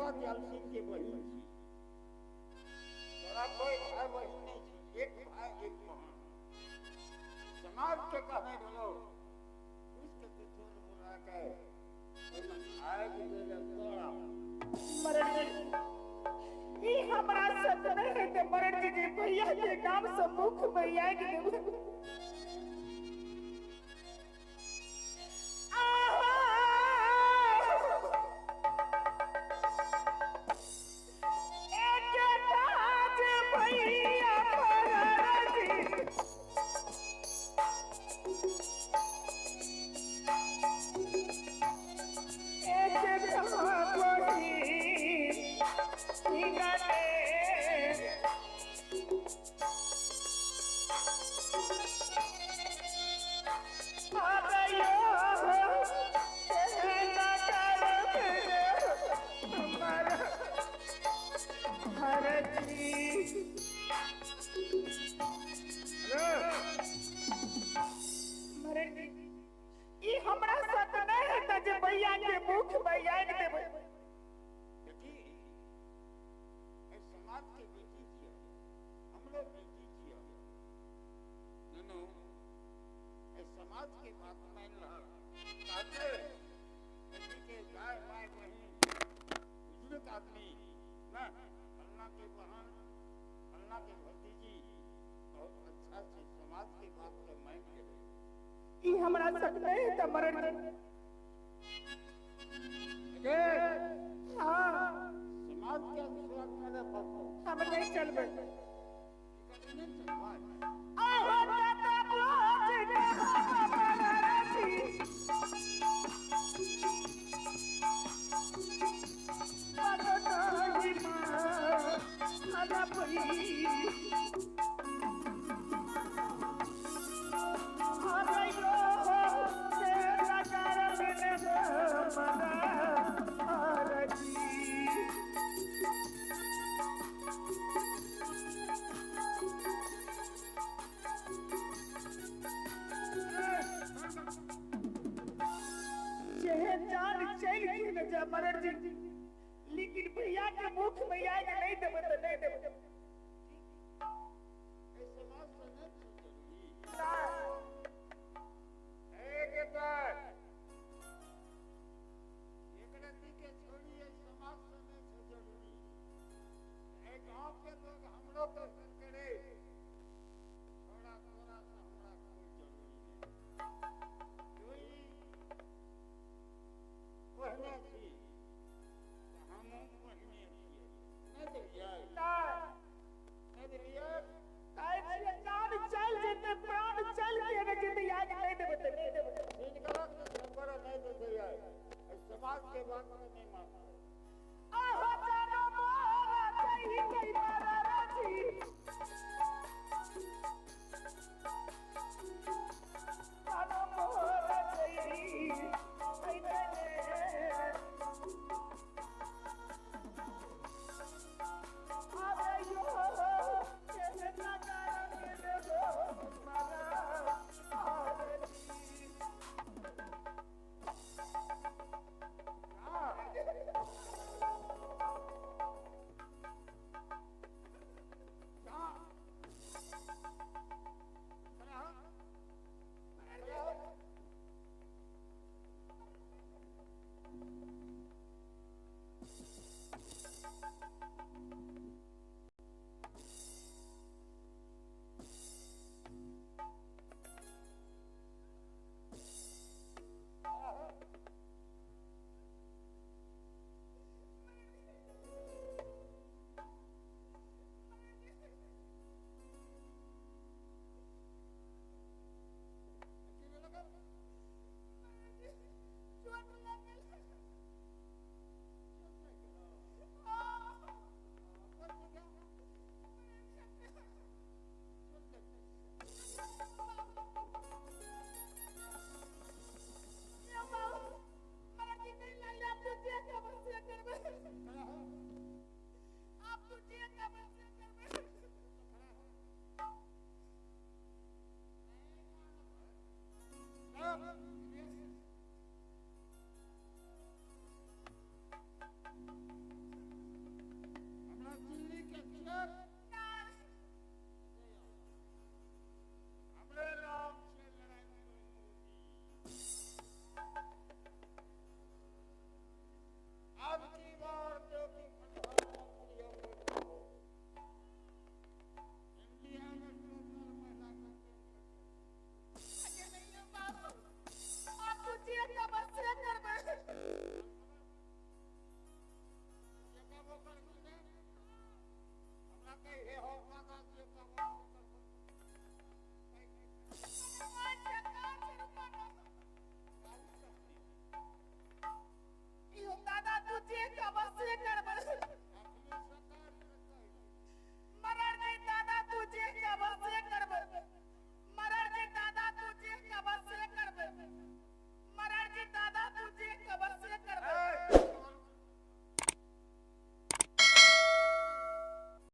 सेवा त्यालसिंह के बहन छी तोरा कोई भाई बहन नहीं छी एक भाई एक बहन समाज के कहे बोलो इसके छोड़ बुला के आए के तोरा मरण ई हमरा सत नहीं है मरण जी भैया के नाम से मुख भैया के देव हमरा सक नहीं है मरण के हां समाज के अनुसार करे पड़तो हम नहीं चलबे लेकिन भैया के मुख में आए नहीं देव तो नहीं देव